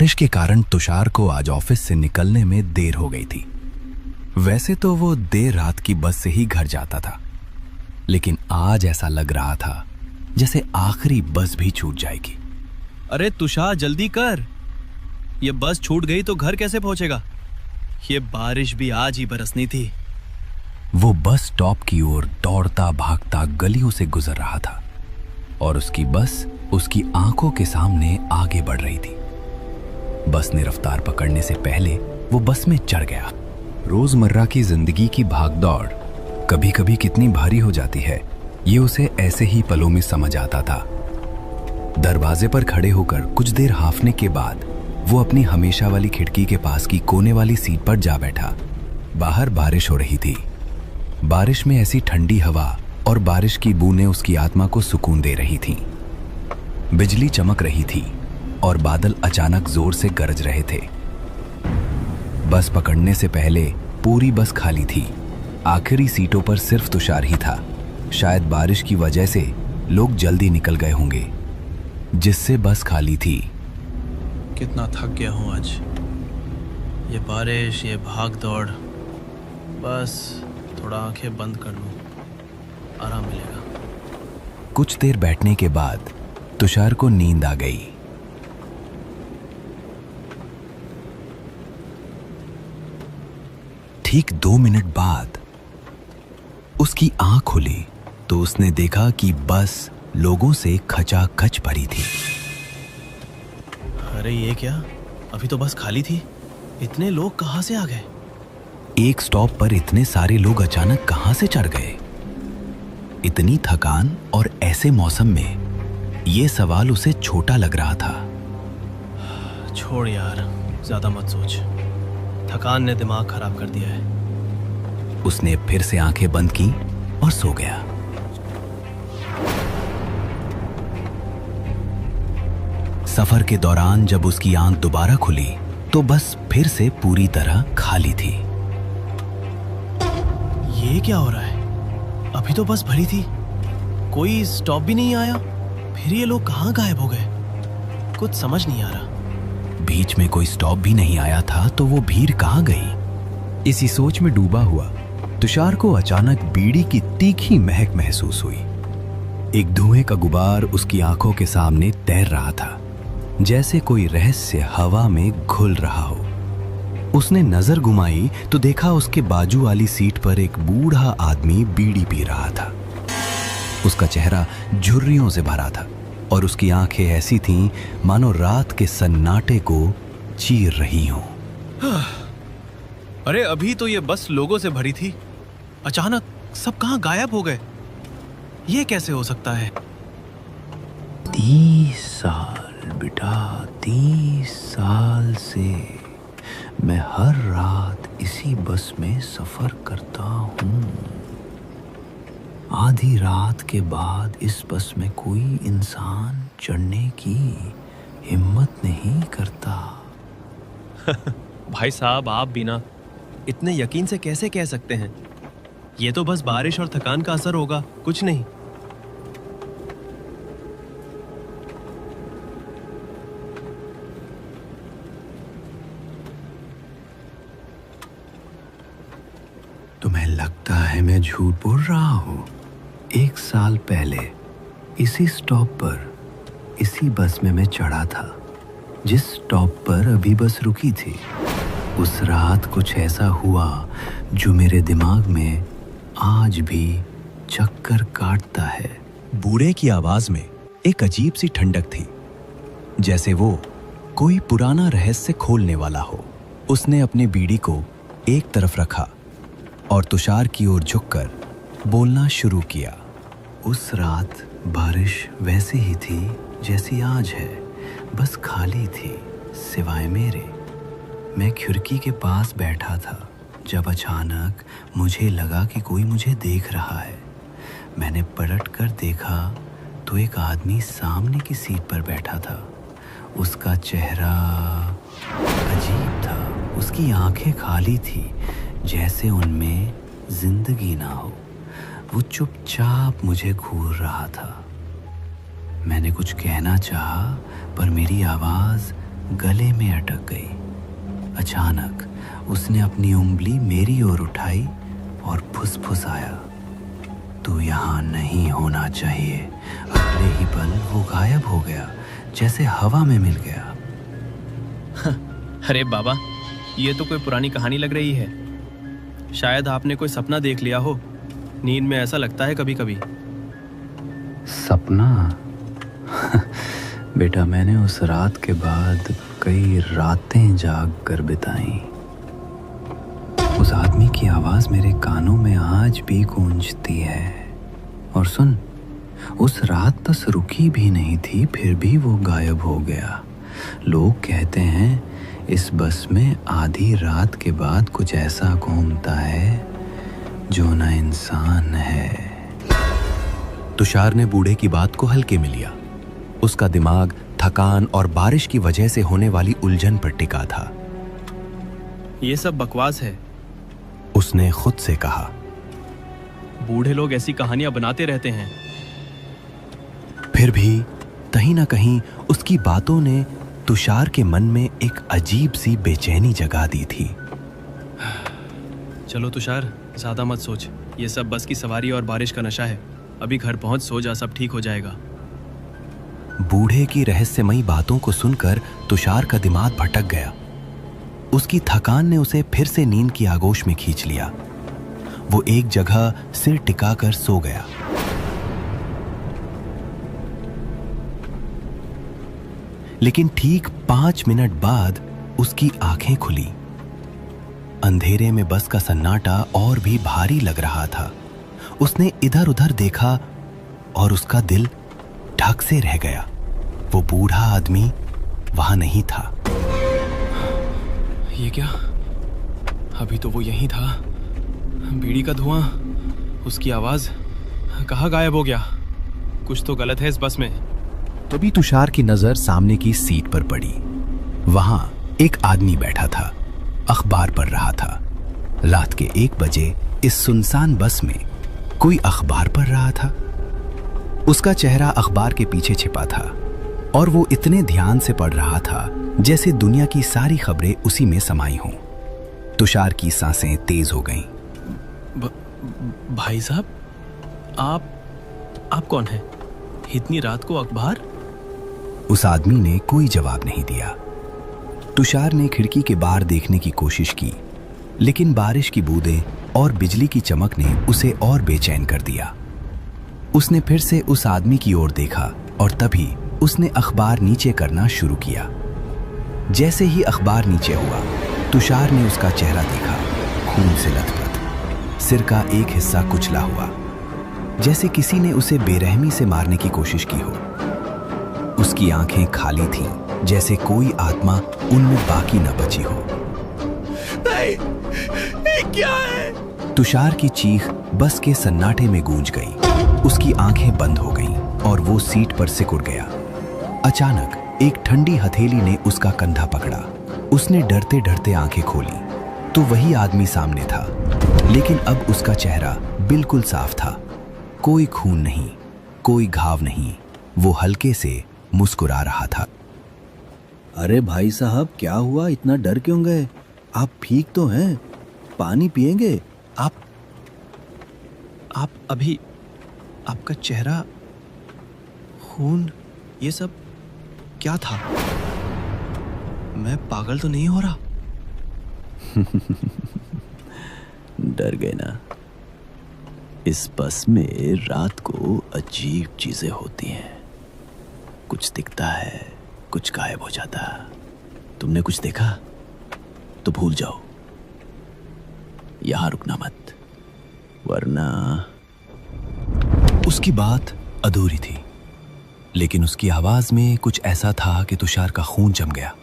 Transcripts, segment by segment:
बारिश के कारण तुषार को आज ऑफिस से निकलने में देर हो गई थी। वैसे तो वो देर रात की बस से ही घर जाता था, लेकिन आज ऐसा लग रहा था जैसे आखिरी बस भी छूट जाएगी। अरे तुषार जल्दी कर, ये बस छूट गई तो घर कैसे पहुंचेगा? ये बारिश भी आज ही बरसनी थी। वो बस स्टॉप की ओर दौड़ता भागता गलियों से गुजर रहा था और उसकी बस उसकी आंखों के सामने आगे बढ़ रही थी। बस ने रफ्तार पकड़ने से पहले वो बस में चढ़ गया। रोजमर्रा की जिंदगी की भागदौड़ कभी कभी कितनी भारी हो जाती है, ये उसे ऐसे ही पलों में समझ आता था। दरवाजे पर खड़े होकर कुछ देर हांफने के बाद वो अपनी हमेशा वाली खिड़की के पास की कोने वाली सीट पर जा बैठा। बाहर बारिश हो रही थी। बारिश में ऐसी ठंडी हवा और बारिश की बूंदें उसकी आत्मा को सुकून दे रही थीं। बिजली चमक रही थी और बादल अचानक जोर से गरज रहे थे। बस पकड़ने से पहले पूरी बस खाली थी। आखिरी सीटों पर सिर्फ तुषार ही था। शायद बारिश की वजह से लोग जल्दी निकल गए होंगे, जिससे बस खाली थी। कितना थक गया हूँ आज। ये बारिश, ये भाग दौड़, बस थोड़ा आंखें बंद कर लूँ, आराम मिलेगा। कुछ देर बैठने के बाद तुषार को नींद आ गई। ठीक 2 मिनट बाद उसकी आंख खुली तो उसने देखा कि बस लोगों से खचाखच भरी थी। अरे ये क्या, अभी तो बस खाली थी, इतने लोग कहाँ से आ गए? एक स्टॉप पर इतने सारे लोग अचानक कहां से चढ़ गए? इतनी थकान और ऐसे मौसम में ये सवाल उसे छोटा लग रहा था। छोड़ यार, ज्यादा मत सोच, थकान ने दिमाग खराब कर दिया है। उसने फिर से आंखें बंद की और सो गया। सफर के दौरान जब उसकी आंख दोबारा खुली तो बस फिर से पूरी तरह खाली थी। ये क्या हो रहा है? अभी तो बस भरी थी, कोई स्टॉप भी नहीं आया, फिर ये लोग कहाँ गायब हो गए? कुछ समझ नहीं आ रहा। बीच में कोई स्टॉप भी नहीं आया था तो वो भीड़ कहाँ गई? इसी सोच में डूबा हुआ तुषार को अचानक बीड़ी की तीखी महक महसूस हुई। एक धुएं का गुबार उसकी आंखों के सामने तैर रहा था, जैसे कोई रहस्य हवा में घुल रहा हो। उसने नजर घुमाई तो देखा उसके बाजू वाली सीट पर एक बूढ़ा आदमी बीड़ी पी रहा था। उसका चेहरा झुर्रियों से भरा था और उसकी आंखें ऐसी थीं मानो रात के सन्नाटे को चीर रही हों। अरे अभी तो ये बस लोगों से भरी थी, अचानक सब कहाँ गायब हो गए? ये कैसे हो सकता है? 30 साल बेटा, 30 साल से मैं हर रात इसी बस में सफर करता हूँ। आधी रात के बाद इस बस में कोई इंसान चढ़ने की हिम्मत नहीं करता। भाई साहब, आप भी ना इतने यकीन से कैसे कह सकते हैं? ये तो बस बारिश और थकान का असर होगा, कुछ नहीं। तुम्हें लगता है मैं झूठ बोल रहा हूँ? 1 साल पहले इसी स्टॉप पर इसी बस में मैं चढ़ा था, जिस स्टॉप पर अभी बस रुकी थी। उस रात कुछ ऐसा हुआ जो मेरे दिमाग में आज भी चक्कर काटता है। बूढ़े की आवाज में एक अजीब सी ठंडक थी, जैसे वो कोई पुराना रहस्य खोलने वाला हो। उसने अपनी बीड़ी को एक तरफ रखा और तुषार की ओर झुककर बोलना शुरू किया। उस रात बारिश वैसी ही थी जैसी आज है, बस खाली थी सिवाय मेरे। मैं खिड़की के पास बैठा था जब अचानक मुझे लगा कि कोई मुझे देख रहा है। मैंने पलट कर देखा तो एक आदमी सामने की सीट पर बैठा था। उसका चेहरा अजीब था, उसकी आंखें खाली थी जैसे उनमें जिंदगी ना हो। वो चुपचाप मुझे घूर रहा था। मैंने कुछ कहना चाहा पर मेरी आवाज़ गले में अटक गई। अचानक उसने अपनी उंगली मेरी ओर उठाई और फुसफुसाया, तू यहाँ नहीं होना चाहिए। अगले ही पल वो गायब हो गया, जैसे हवा में मिल गया। अरे बाबा, ये तो कोई पुरानी कहानी लग रही है। शायद आपने कोई सपना देख लिया हो। नींद में ऐसा लगता है कभी कभी। सपना? बेटा, मैंने उस रात के बाद कई रातें जाग कर बिताई। उस आदमी की आवाज मेरे कानों में आज भी गूंजती है। और सुन, उस रात बस रुकी भी नहीं थी, फिर भी वो गायब हो गया। लोग कहते हैं इस बस में आधी रात के बाद कुछ ऐसा घूमता है जो ना इंसान है। तुषार ने बूढ़े की बात को हल्के में लिया। उसका दिमाग थकान और बारिश की वजह से होने वाली उलझन पर टिका था। ये सब बकवास है, उसने खुद से कहा। बूढ़े लोग ऐसी कहानियां बनाते रहते हैं। फिर भी कहीं ना कहीं उसकी बातों ने तुषार के मन में एक अजीब सी बेचैनी जगा दी थी। चलो तुषार, ज्यादा मत सोच। ये सब बस की सवारी और बारिश का नशा है। अभी घर पहुंच सो जा, सब ठीक हो जाएगा। बूढ़े की रहस्यमयी बातों को सुनकर तुषार का दिमाग भटक गया। उसकी थकान ने उसे फिर से नींद की आगोश में खींच लिया। वो एक जगह सिर टिकाकर सो गया। लेकिन ठीक 5 मिनट बाद उसकी आंखें खुली। अंधेरे में बस का सन्नाटा और भी भारी लग रहा था। उसने इधर उधर देखा और उसका दिल ढक से रह गया। वो बूढ़ा आदमी वहां नहीं था। ये क्या? अभी तो वो यहीं था। बीड़ी का धुआं, उसकी आवाज, कहाँ गायब हो गया? कुछ तो गलत है इस बस में। तभी तुषार की नजर सामने की सीट पर पड़ी। वहां एक आदमी बैठा था, अखबार पढ़ रहा था। रात के 1 बजे इस सुनसान बस में कोई अखबार पढ़ रहा था। उसका चेहरा अखबार के पीछे छिपा था और वो इतने ध्यान से पढ़ रहा था जैसे दुनिया की सारी खबरें उसी में समाई हों। तुषार की सांसें तेज हो गईं। भाई साहब, आप कौन हैं? इतनी रात को अखबार? उस आदमी ने कोई जवाब नहीं दिया। तुषार ने खिड़की के बाहर देखने की कोशिश की, लेकिन बारिश की बूंदें और बिजली की चमक ने उसे और बेचैन कर दिया। उसने फिर से उस आदमी की ओर देखा और तभी उसने अखबार नीचे करना शुरू किया। जैसे ही अखबार नीचे हुआ, तुषार ने उसका चेहरा देखा, खून से लथपथ, सिर का एक हिस्सा कुचला हुआ, जैसे किसी ने उसे बेरहमी से मारने की कोशिश की हो। उसकी आंखें खाली थीं, जैसे कोई आत्मा उनमें बाकी न बची हो। नहीं, ये क्या है? तुषार की चीख बस के सन्नाटे में गूंज गई। उसकी आंखें बंद हो गईं और वो सीट पर सिकुड़ गया। अचानक एक ठंडी हथेली ने उसका कंधा पकड़ा। उसने डरते डरते आंखें खोली तो वही आदमी सामने था, लेकिन अब उसका चेहरा बिल्कुल साफ था। कोई खून नहीं, कोई घाव नहीं। वो हल्के से मुस्कुरा रहा था। अरे भाई साहब, क्या हुआ? इतना डर क्यों गए? आप ठीक तो हैं? पानी पिएंगे? आप अभी, आपका चेहरा, खून, ये सब क्या था? मैं पागल तो नहीं हो रहा? डर गए ना? इस बस में रात को अजीब चीजें होती हैं। कुछ दिखता है, कुछ गायब हो जाता है। तुमने कुछ देखा तो भूल जाओ, यहां रुकना मत, वरना। उसकी बात अधूरी थी, लेकिन उसकी आवाज में कुछ ऐसा था कि तुषार का खून जम गया।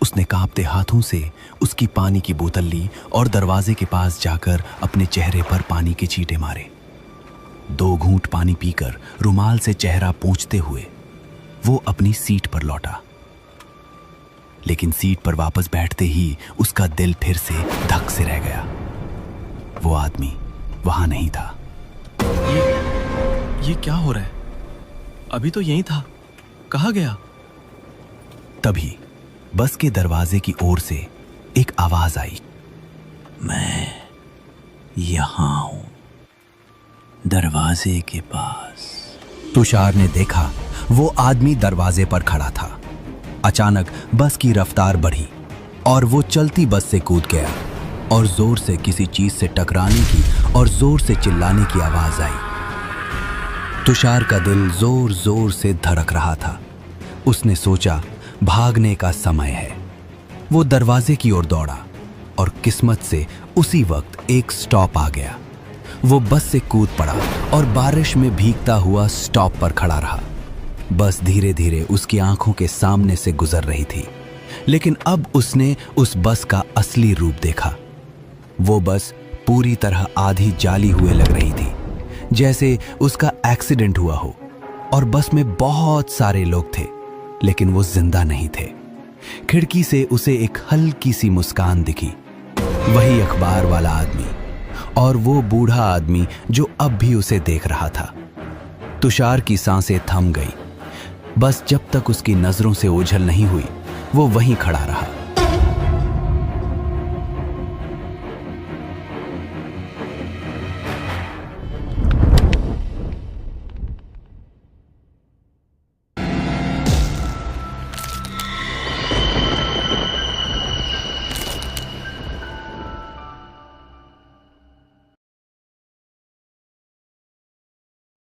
उसने कांपते हाथों से उसकी पानी की बोतल ली और दरवाजे के पास जाकर अपने चेहरे पर पानी के छींटे मारे। 2 घूंट पानी पीकर रुमाल से चेहरा पोंछते हुए वो अपनी सीट पर लौटा। लेकिन सीट पर वापस बैठते ही उसका दिल फिर से धक से रह गया। वो आदमी वहां नहीं था। ये क्या हो रहा है? अभी तो यहीं था, कहाँ गया? तभी बस के दरवाजे की ओर से एक आवाज आई। मैं यहां हूं, दरवाजे के पास। तुषार ने देखा वो आदमी दरवाजे पर खड़ा था। अचानक बस की रफ्तार बढ़ी और वो चलती बस से कूद गया और जोर से किसी चीज से टकराने की और जोर से चिल्लाने की आवाज आई। तुषार का दिल जोर जोर से धड़क रहा था। उसने सोचा भागने का समय है। वो दरवाजे की ओर दौड़ा और किस्मत से उसी वक्त एक स्टॉप आ गया। वो बस से कूद पड़ा और बारिश में भीगता हुआ स्टॉप पर खड़ा रहा। बस धीरे धीरे उसकी आंखों के सामने से गुजर रही थी, लेकिन अब उसने उस बस का असली रूप देखा। वो बस पूरी तरह आधी जाली हुए लग रही थी, जैसे उसका एक्सीडेंट हुआ हो, और बस में बहुत सारे लोग थे, लेकिन वो जिंदा नहीं थे। खिड़की से उसे एक हल्की सी मुस्कान दिखी। वही अखबार वाला आदमी और वो बूढ़ा आदमी जो अब भी उसे देख रहा था। तुषार की सांसें थम गई। बस जब तक उसकी नजरों से ओझल नहीं हुई, वो वहीं खड़ा रहा।